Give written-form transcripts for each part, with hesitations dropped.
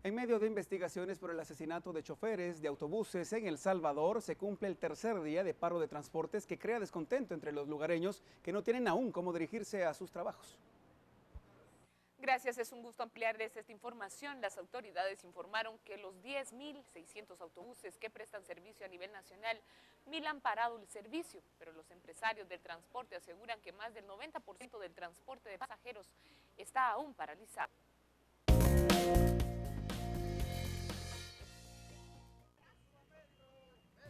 En medio de investigaciones por el asesinato de choferes de autobuses en El Salvador, se cumple el tercer día de paro de transportes que crea descontento entre los lugareños que no tienen aún cómo dirigirse a sus trabajos. Gracias, es un gusto ampliarles esta información. Las autoridades informaron que los 10.600 autobuses que prestan servicio a nivel nacional, 1.000 han parado el servicio, pero los empresarios del transporte aseguran que más del 90% del transporte de pasajeros está aún paralizado.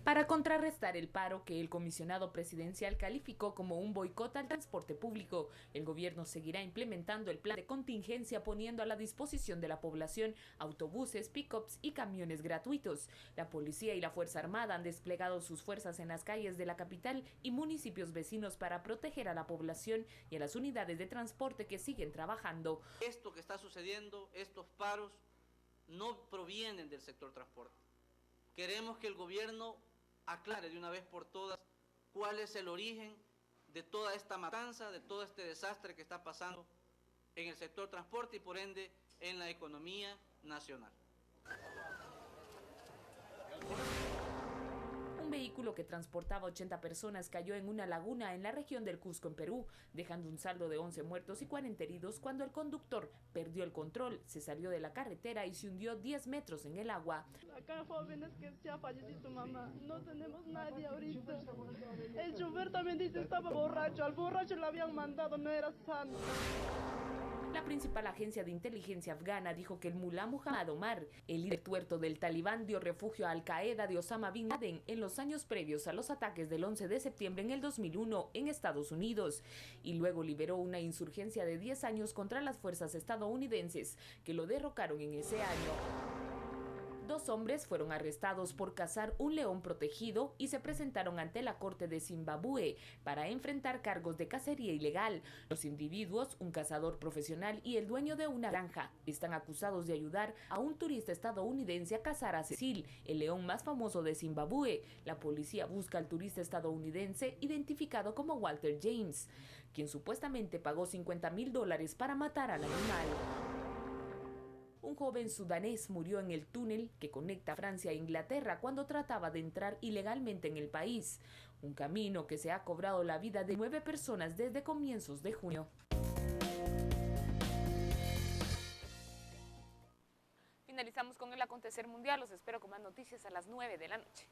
Para contrarrestar el paro que el comisionado presidencial calificó como un boicot al transporte público, el gobierno seguirá implementando el plan de contingencia poniendo a la disposición de la población autobuses, pick-ups y camiones gratuitos. La policía y la Fuerza Armada han desplegado sus fuerzas en las calles de la capital y municipios vecinos para proteger a la población y a las unidades de transporte que siguen trabajando. Esto que está sucediendo, estos paros, no provienen del sector transporte. Queremos que el gobierno aclare de una vez por todas cuál es el origen de toda esta matanza, de todo este desastre que está pasando en el sector transporte y por ende en la economía nacional. Un vehículo que transportaba 80 personas cayó en una laguna en la región del Cusco, en Perú, dejando un saldo de 11 muertos y 40 heridos cuando el conductor perdió el control, se salió de la carretera y se hundió 10 metros en el agua. Acá jóvenes que ya falleció su mamá, no tenemos nadie ahorita. El chofer también dice estaba borracho, al borracho le habían mandado, no era sano. La principal agencia de inteligencia afgana dijo que el mulá Muhammad Omar, el líder tuerto del Talibán, dio refugio a Al-Qaeda de Osama Bin Laden en los años previos a los ataques del 11 de septiembre en el 2001 en Estados Unidos, y luego liberó una insurgencia de 10 años contra las fuerzas estadounidenses que lo derrocaron en ese año. 2 hombres fueron arrestados por cazar un león protegido y se presentaron ante la corte de Zimbabue para enfrentar cargos de cacería ilegal. Los individuos, un cazador profesional y el dueño de una granja, están acusados de ayudar a un turista estadounidense a cazar a Cecil, el león más famoso de Zimbabue. La policía busca al turista estadounidense identificado como Walter James, quien supuestamente pagó $50,000 para matar al animal. Un joven sudanés murió en el túnel que conecta Francia e Inglaterra cuando trataba de entrar ilegalmente en el país. Un camino que se ha cobrado la vida de 9 personas desde comienzos de junio. Finalizamos con el acontecer mundial. Los espero con más noticias a las 9 de la noche.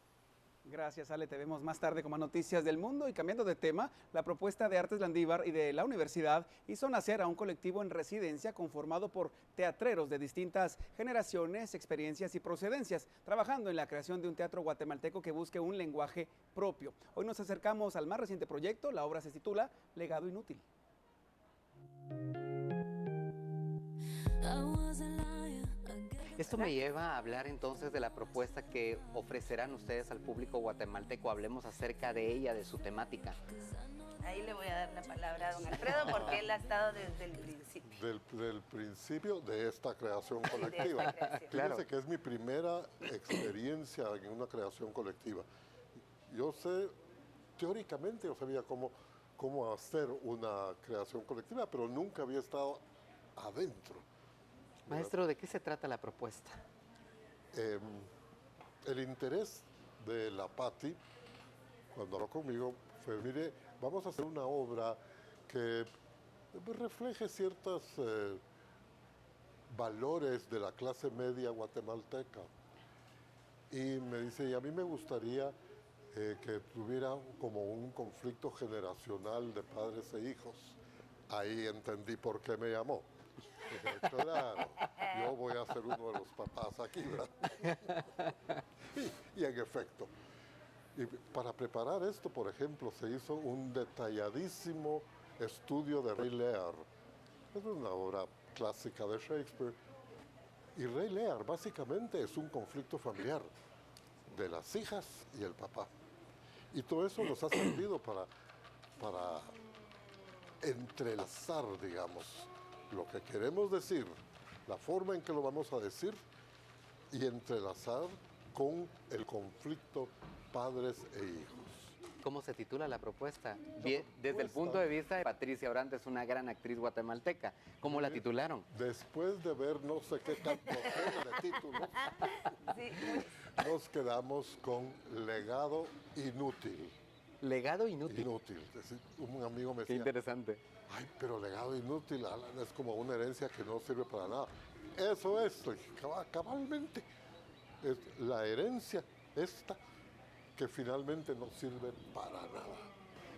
Gracias, Ale. Te vemos más tarde con más noticias del mundo. Y cambiando de tema, la propuesta de Artes Landívar y de la universidad hizo nacer a un colectivo en residencia conformado por teatreros de distintas generaciones, experiencias y procedencias, trabajando en la creación de un teatro guatemalteco que busque un lenguaje propio. Hoy nos acercamos al más reciente proyecto. La obra se titula Legado Inútil. Esto me lleva a hablar entonces de la propuesta que ofrecerán ustedes al público guatemalteco. Hablemos acerca de ella, de su temática. Ahí le voy a dar la palabra a don Alfredo porque él ha estado desde el principio. Del principio de esta creación colectiva. De esta creación. Claro. Fíjense que es mi primera experiencia en una creación colectiva. Yo sé, teóricamente yo sabía cómo hacer una creación colectiva, pero nunca había estado adentro. Maestro, ¿de qué se trata la propuesta? El interés de la Pati, cuando habló conmigo, fue, mire, vamos a hacer una obra que refleje ciertos valores de la clase media guatemalteca. Y me dice, y a mí me gustaría que tuviera como un conflicto generacional de padres e hijos. Ahí entendí por qué me llamó. Claro, yo voy a ser uno de los papás aquí, ¿verdad? Y en efecto, y para preparar esto, por ejemplo, se hizo un detalladísimo estudio de Rey Lear. Es una obra clásica de Shakespeare. Y Rey Lear básicamente es un conflicto familiar de las hijas y el papá. Y todo eso nos ha servido para entrelazar, digamos, lo que queremos decir, la forma en que lo vamos a decir y entrelazar con el conflicto padres e hijos. cómo se titula la propuesta? Bien, desde el punto de vista de Patricia Orantes, una gran actriz guatemalteca, ¿cómo la titularon? Después de ver no sé qué tanto de títulos, Sí, nos quedamos con Legado Inútil. Legado inútil. Inútil. Es decir, un amigo me Qué decía, interesante. ay, pero legado inútil, Alan, es como una herencia que no sirve para nada. Eso es, cabalmente, es la herencia esta que finalmente no sirve para nada.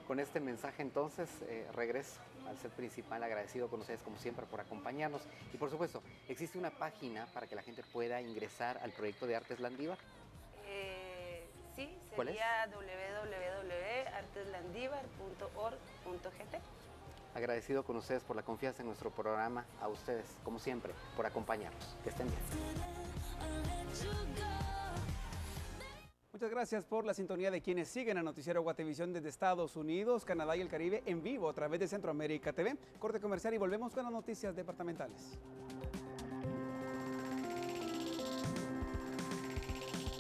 Con este mensaje entonces regreso al set principal, agradecido con ustedes como siempre por acompañarnos. Y por supuesto, ¿existe una página para que la gente pueda ingresar al proyecto de Artes Landívar? Sí, ¿Cuál es? sería www.arteslandívar.org.gt. Agradecido con ustedes por la confianza en nuestro programa, a ustedes, como siempre, por acompañarnos. Que estén bien. Muchas gracias por la sintonía de quienes siguen a Noticiero Guatevisión desde Estados Unidos, Canadá y el Caribe en vivo a través de Centroamérica TV. Corte comercial y volvemos con las noticias departamentales.